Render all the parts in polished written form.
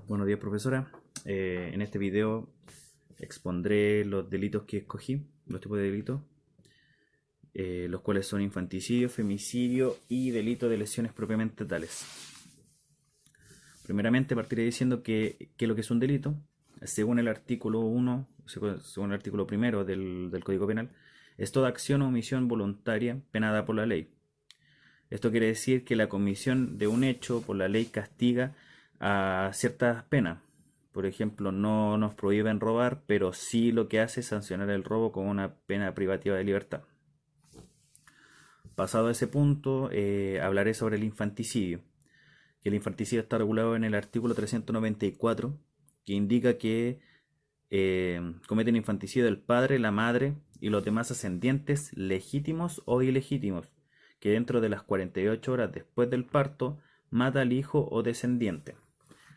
Buenos días, profesora. En este video expondré los delitos que escogí, los tipos de delitos, los cuales son infanticidio, femicidio y delito de lesiones propiamente tales. Primeramente partiré diciendo que lo que es un delito, según el artículo 1, según el artículo primero del Código Penal, es toda acción o omisión voluntaria penada por la ley. Esto quiere decir que la comisión de un hecho por la ley castiga a ciertas penas. Por ejemplo, no nos prohíben robar, pero sí lo que hace es sancionar el robo con una pena privativa de libertad. Pasado ese punto, hablaré sobre el infanticidio. Que el infanticidio está regulado en el artículo 394, que indica que cometen infanticidio el padre, la madre y los demás ascendientes legítimos o ilegítimos, que dentro de las 48 horas después del parto mata al hijo o descendiente.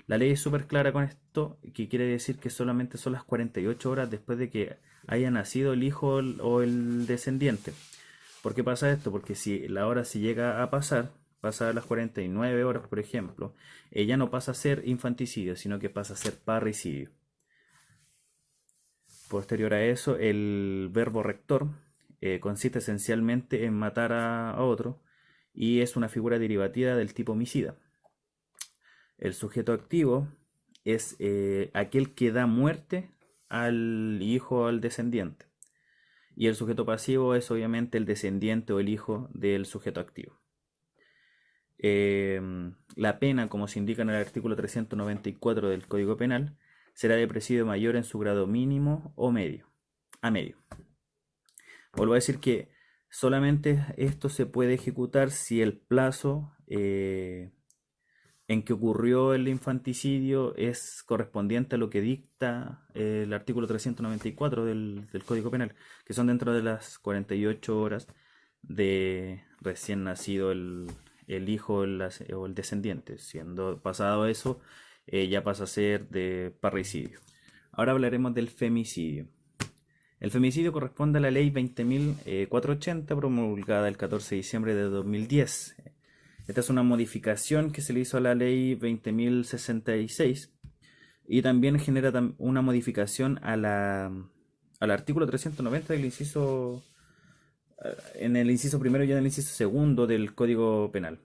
La ley es súper clara con esto, que quiere decir que solamente son las 48 horas después de que haya nacido el hijo o el descendiente. ¿Por qué pasa esto? Porque si la hora se llega a pasar las 49 horas, por ejemplo, ella no pasa a ser infanticidio, sino que pasa a ser parricidio. Posterior a eso, el verbo rector consiste esencialmente en matar a otro y es una figura derivativa del tipo homicida. El sujeto activo es aquel que da muerte al hijo o al descendiente. Y el sujeto pasivo es obviamente el descendiente o el hijo del sujeto activo. La pena, como se indica en el artículo 394 del Código Penal, será de presidio mayor en su grado mínimo o medio. A medio. Vuelvo a decir que solamente esto se puede ejecutar si el plazo en que ocurrió el infanticidio es correspondiente a lo que dicta el artículo 394 del Código Penal, que son dentro de las 48 horas de recién nacido el hijo o el descendiente. Siendo pasado eso, ya pasa a ser de parricidio. Ahora hablaremos del femicidio. El femicidio corresponde a la ley 20.480 promulgada el 14 de diciembre de 2010. Esta es una modificación que se le hizo a la ley 20.066 y también genera una modificación al artículo 390 del inciso, en el inciso primero y en el inciso segundo del Código Penal.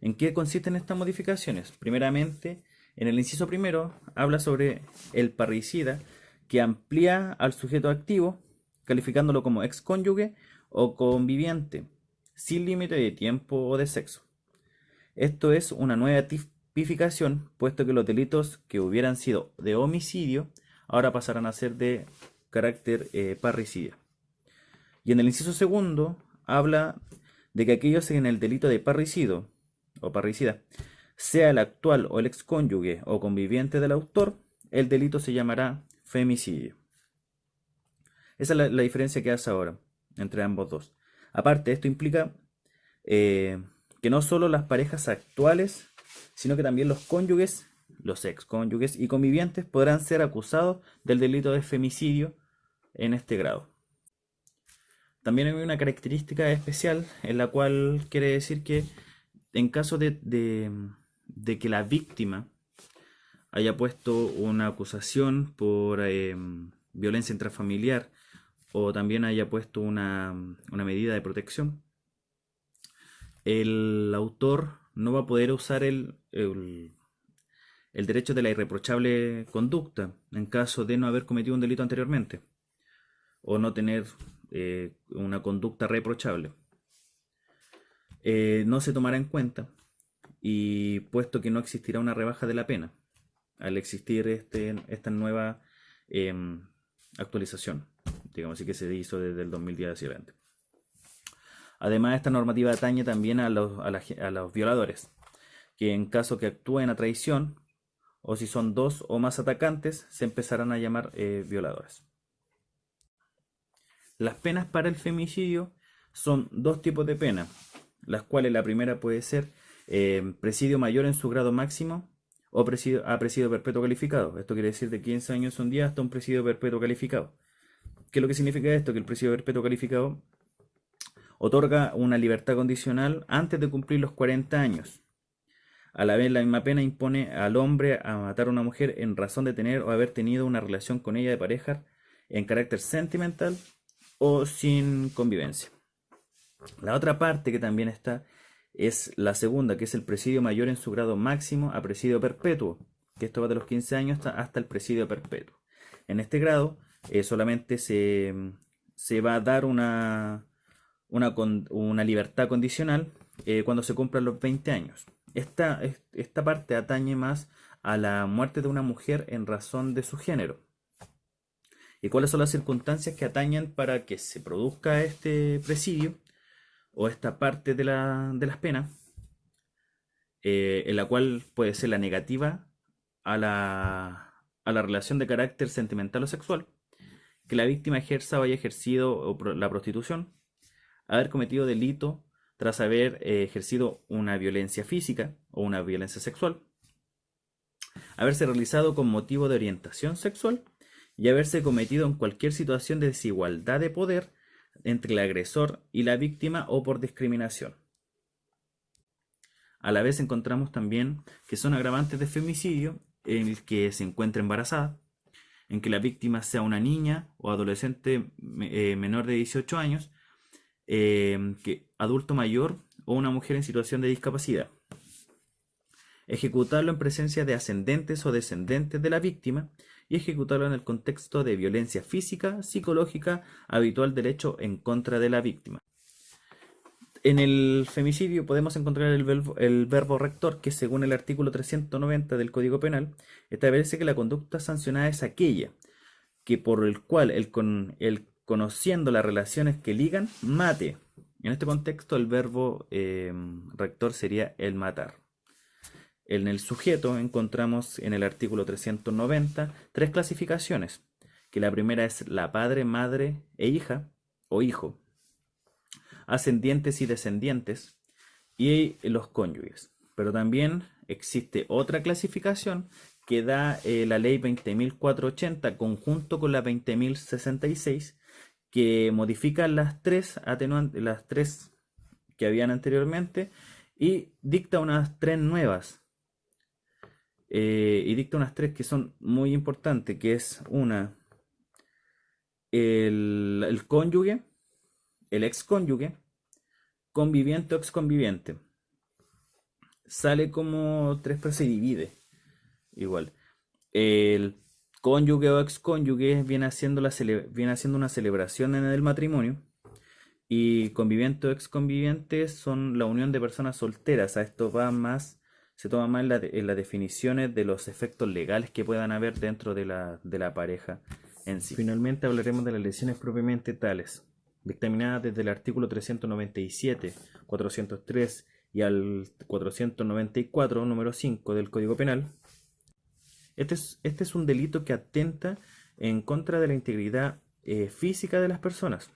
¿En qué consisten estas modificaciones? Primeramente, en el inciso primero habla sobre el parricida, que amplía al sujeto activo, calificándolo como excónyuge o conviviente, sin límite de tiempo o de sexo. Esto es una nueva tipificación, puesto que los delitos que hubieran sido de homicidio ahora pasarán a ser de carácter parricida. Y en el inciso segundo habla de que aquellos en el delito de parricidio o parricida, sea el actual o el excónyuge o conviviente del autor, el delito se llamará femicidio. Esa es la diferencia que hace ahora entre ambos dos. Aparte, esto implica que no solo las parejas actuales, sino que también los cónyuges, los excónyuges y convivientes podrán ser acusados del delito de femicidio en este grado. También hay una característica especial en la cual quiere decir que en caso de que la víctima haya puesto una acusación por violencia intrafamiliar o también haya puesto una medida de protección, el autor no va a poder usar el derecho de la irreprochable conducta en caso de no haber cometido un delito anteriormente o no tener una conducta reprochable. No se tomará en cuenta y puesto que no existirá una rebaja de la pena al existir esta nueva actualización, digamos así, que se hizo desde el 2010 hacia adelante. Además, esta normativa atañe también a los violadores, que en caso que actúen a traición o si son dos o más atacantes, se empezarán a llamar violadores. Las penas para el femicidio son dos tipos de pena, las cuales la primera puede ser presidio mayor en su grado máximo o presidio perpetuo calificado. Esto quiere decir de 15 años un día hasta un presidio perpetuo calificado. ¿Qué es lo que significa esto? Que el presidio perpetuo calificado otorga una libertad condicional antes de cumplir los 40 años. A la vez, la misma pena impone al hombre a matar a una mujer en razón de tener o haber tenido una relación con ella de pareja en carácter sentimental o sin convivencia. La otra parte que también está es la segunda, que es el presidio mayor en su grado máximo a presidio perpetuo, que esto va de los 15 años hasta el presidio perpetuo. En este grado solamente se va a dar una libertad condicional cuando se cumplan los 20 años. Esta parte atañe más a la muerte de una mujer en razón de su género. ¿Y cuáles son las circunstancias que atañen para que se produzca este presidio o esta parte de las penas? En la cual puede ser la negativa a la relación de carácter sentimental o sexual, que la víctima ejerza o haya ejercido la prostitución, haber cometido delito tras haber ejercido una violencia física o una violencia sexual, haberse realizado con motivo de orientación sexual y haberse cometido en cualquier situación de desigualdad de poder entre el agresor y la víctima o por discriminación. A la vez encontramos también que son agravantes de femicidio en el que se encuentra embarazada, en que la víctima sea una niña o adolescente menor de 18 años, que adulto mayor o una mujer en situación de discapacidad. Ejecutarlo en presencia de ascendentes o descendentes de la víctima y ejecutarlo en el contexto de violencia física, psicológica, habitual del hecho en contra de la víctima. En el femicidio podemos encontrar el verbo rector, que según el artículo 390 del Código Penal, establece que la conducta sancionada es aquella que por el cual el conociendo las relaciones que ligan, mate. En este contexto el verbo rector sería el matar. En el sujeto encontramos en el artículo 390 tres clasificaciones, que la primera es la padre, madre e hija o hijo, ascendientes y descendientes, y los cónyuges. Pero también existe otra clasificación que da la ley 20.480 conjunto con la 20.066, que modifica las tres atenuantes, las tres que habían anteriormente, y dicta unas tres nuevas. Y dicta unas tres que son muy importantes, que es una, el cónyuge, el excónyuge, conviviente o exconviviente. Sale como tres, pero se divide. Igual. El cónyuge o excónyuge viene haciendo una celebración en el matrimonio. Y conviviente o exconviviente son la unión de personas solteras. A esto va más, se toma más en las definiciones de los efectos legales que puedan haber dentro de la pareja en sí. Finalmente hablaremos de las lesiones propiamente tales, dictaminadas desde el artículo 397, 403 y al 494, número 5 del Código Penal. Este es un delito que atenta en contra de la integridad física de las personas.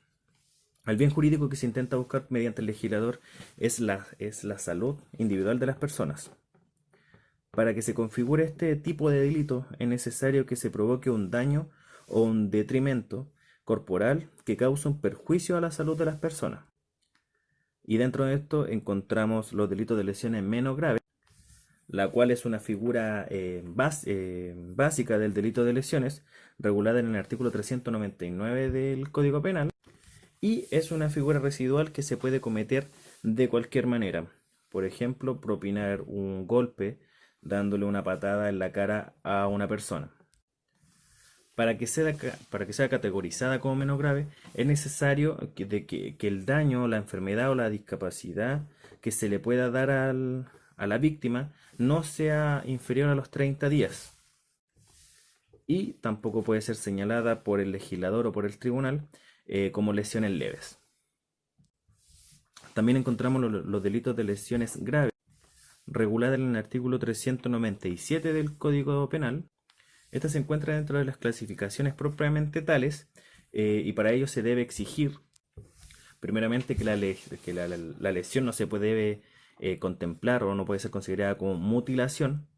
El bien jurídico que se intenta buscar mediante el legislador es la salud individual de las personas. Para que se configure este tipo de delito es necesario que se provoque un daño o un detrimento corporal que causa un perjuicio a la salud de las personas. Y dentro de esto encontramos los delitos de lesiones menos graves, la cual es una figura básica del delito de lesiones, regulada en el artículo 399 del Código Penal, y es una figura residual que se puede cometer de cualquier manera. Por ejemplo, propinar un golpe dándole una patada en la cara a una persona. Para que sea categorizada como menos grave, es necesario que el daño, la enfermedad o la discapacidad que se le pueda dar a la víctima no sea inferior a los 30 días. Y tampoco puede ser señalada por el legislador o por el tribunal como lesiones leves. También encontramos los delitos de lesiones graves, reguladas en el artículo 397 del Código Penal. Esta se encuentra dentro de las clasificaciones propiamente tales, y para ello se debe exigir, primeramente, que la lesión no se puede contemplar o no puede ser considerada como mutilación,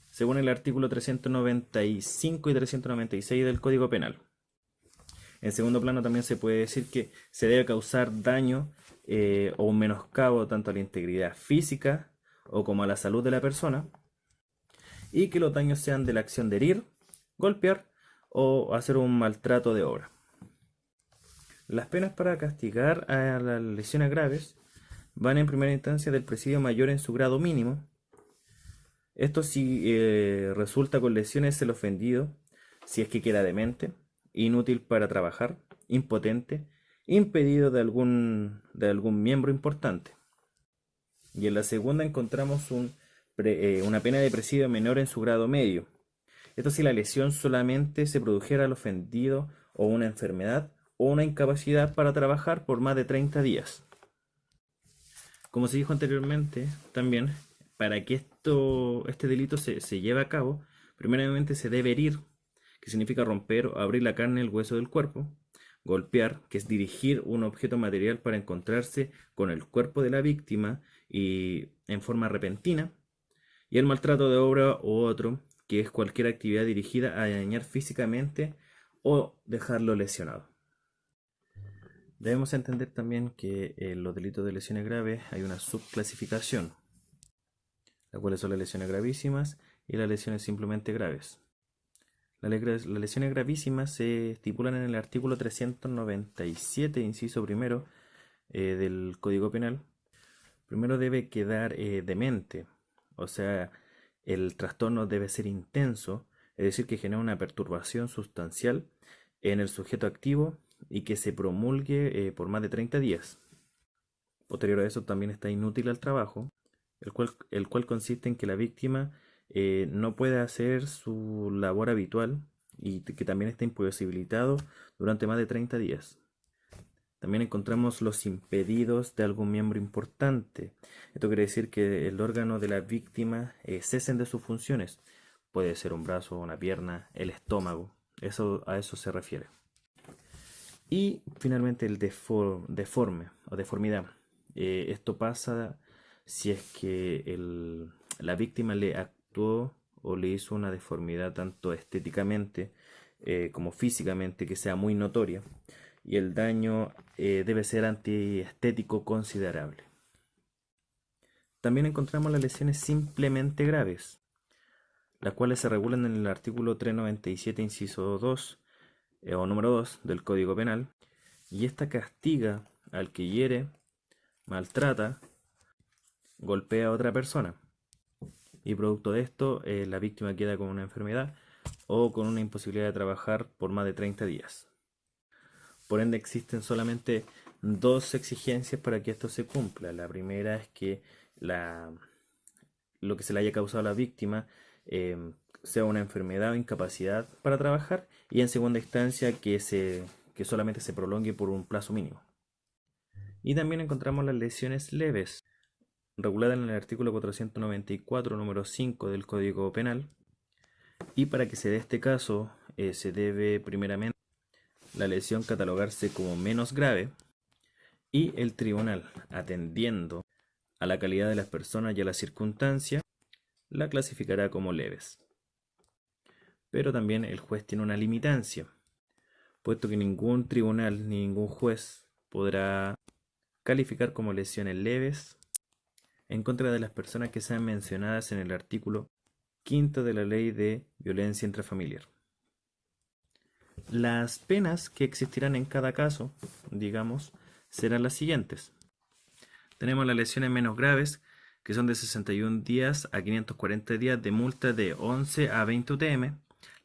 según el artículo 395 y 396 del Código Penal. En segundo plano, también se puede decir que se debe causar daño o un menoscabo tanto a la integridad física o como a la salud de la persona, y que los daños sean de la acción de herir, golpear o hacer un maltrato de obra. Las penas para castigar a las lesiones graves van en primera instancia del presidio mayor en su grado mínimo. Esto si resulta con lesiones el ofendido, si es que queda demente, inútil para trabajar, impotente, impedido de algún miembro importante. Y en la segunda encontramos una pena de presidio menor en su grado medio. Esto si la lesión solamente se produjera al ofendido o una enfermedad o una incapacidad para trabajar por más de 30 días. Como se dijo anteriormente, también, para que este delito se lleve a cabo, primeramente se debe herir, que significa romper o abrir la carne y el hueso del cuerpo; golpear, que es dirigir un objeto material para encontrarse con el cuerpo de la víctima y en forma repentina; y el maltrato de obra u otro, que es cualquier actividad dirigida a dañar físicamente o dejarlo lesionado. Debemos entender también que en los delitos de lesiones graves hay una subclasificación, las cuales son las lesiones gravísimas y las lesiones simplemente graves. Las lesiones gravísimas se estipulan en el artículo 397, inciso primero, del Código Penal. Primero debe quedar demente, o sea, el trastorno debe ser intenso, es decir, que genera una perturbación sustancial en el sujeto activo y que se promulgue por más de 30 días. Posterior a eso también está inútil al trabajo, el cual consiste en que la víctima no puede hacer su labor habitual y que también está imposibilitado durante más de 30 días. También encontramos los impedidos de algún miembro importante. Esto quiere decir que el órgano de la víctima cesen de sus funciones. Puede ser un brazo, una pierna, el estómago. A eso se refiere. Y finalmente el deforme o deformidad. Esto pasa si es que la víctima le actuó o le hizo una deformidad tanto estéticamente como físicamente que sea muy notoria, y el daño debe ser antiestético considerable. También encontramos las lesiones simplemente graves, las cuales se regulan en el artículo 397, inciso 2 o número 2 del Código Penal, y esta castiga al que hiere, maltrata, golpea a otra persona, y producto de esto la víctima queda con una enfermedad o con una imposibilidad de trabajar por más de 30 días. Por ende existen solamente dos exigencias para que esto se cumpla. La primera es que lo que se le haya causado a la víctima sea una enfermedad o incapacidad para trabajar, y en segunda instancia que solamente se prolongue por un plazo mínimo. Y también encontramos las lesiones leves, reguladas en el artículo 494, número 5 del Código Penal, y para que se dé este caso se debe primeramente la lesión catalogarse como menos grave, y el tribunal, atendiendo a la calidad de las personas y a las circunstancias, la clasificará como leves. Pero también el juez tiene una limitancia, puesto que ningún tribunal ni ningún juez podrá calificar como lesiones leves en contra de las personas que sean mencionadas en el artículo 5 de la Ley de Violencia Intrafamiliar. Las penas que existirán en cada caso, digamos, serán las siguientes. Tenemos las lesiones menos graves, que son de 61 días a 540 días de multa de 11 a 20 UTM.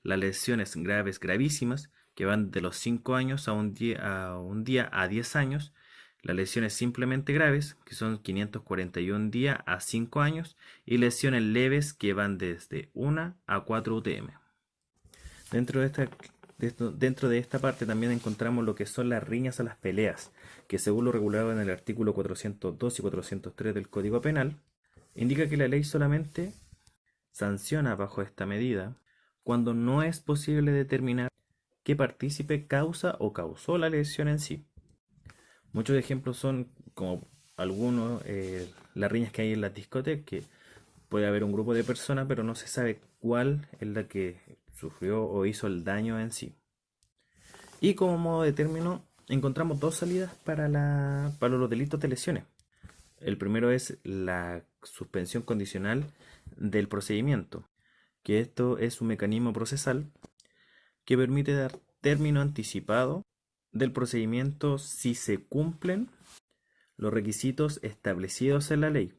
Las lesiones graves gravísimas, que van de los 5 años a un día a 10 años. Las lesiones simplemente graves, que son 541 días a 5 años. Y lesiones leves, que van desde 1 a 4 UTM. Dentro de esta parte también encontramos lo que son las riñas a las peleas, que según lo regulado en el artículo 402 y 403 del Código Penal, indica que la ley solamente sanciona bajo esta medida cuando no es posible determinar qué partícipe causa o causó la lesión en sí. Muchos ejemplos son, como algunos, las riñas que hay en las discotecas, que puede haber un grupo de personas, pero no se sabe cuál es la que sufrió o hizo el daño en sí. Y como modo de término, encontramos dos salidas para los delitos de lesiones. El primero es la suspensión condicional del procedimiento, que esto es un mecanismo procesal que permite dar término anticipado del procedimiento si se cumplen los requisitos establecidos en la ley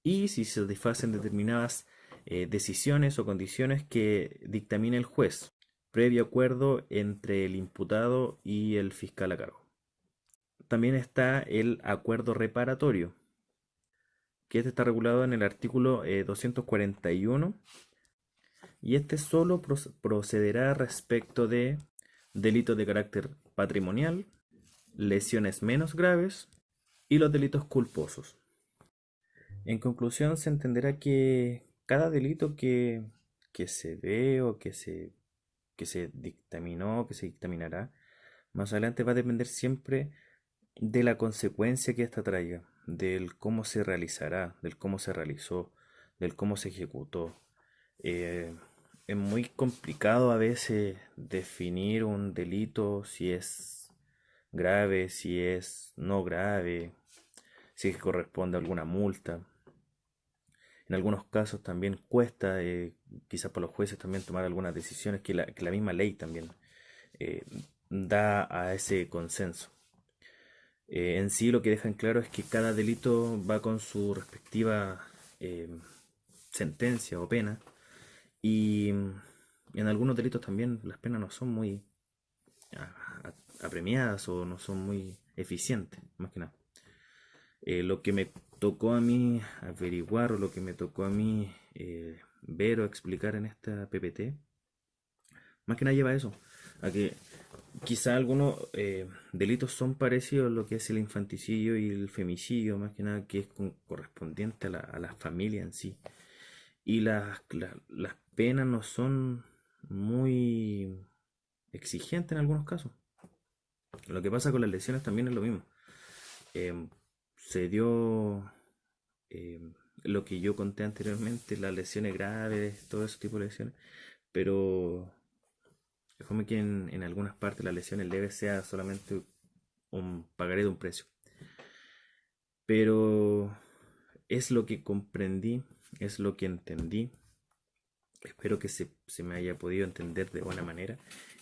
y si se satisfacen determinadas decisiones o condiciones que dictamine el juez, previo acuerdo entre el imputado y el fiscal a cargo. También está el acuerdo reparatorio, que este está regulado en el artículo 241 y este solo procederá respecto de delitos de carácter patrimonial, lesiones menos graves y los delitos culposos. En conclusión, se entenderá que cada delito que se ve o que se dictaminó, que se dictaminará, más adelante va a depender siempre de la consecuencia que ésta traiga, del cómo se realizará, del cómo se realizó, del cómo se ejecutó. Eh, es muy complicado a veces definir un delito, si es grave, si es no grave, si es que corresponde a alguna multa. En algunos casos también cuesta, quizás para los jueces también tomar algunas decisiones que la misma ley también eh, da a ese consenso. En sí lo que dejan claro es que cada delito va con su respectiva eh, sentencia o pena y en algunos delitos también las penas no son muy apremiadas o no son muy eficientes, más que nada. Lo que me tocó a mí averiguar o lo que me tocó a mí ver o explicar en esta PPT, más que nada lleva a eso, a que quizá algunos delitos son parecidos a lo que es el infanticidio y el femicidio, más que nada que es correspondiente a la familia en sí. Y las penas no son muy exigentes en algunos casos. Lo que pasa con las lesiones también es lo mismo. Em, Se dio lo que yo conté anteriormente, las lesiones graves, todo ese tipo de lesiones, pero déjame que en algunas partes las lesiones leves sea solamente un pagaré de un precio. Pero es lo que comprendí, es lo que entendí. Espero que se me haya podido entender de buena manera.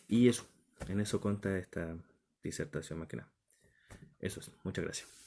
Y eso, en eso consta esta disertación más que nada. Eso es, muchas gracias.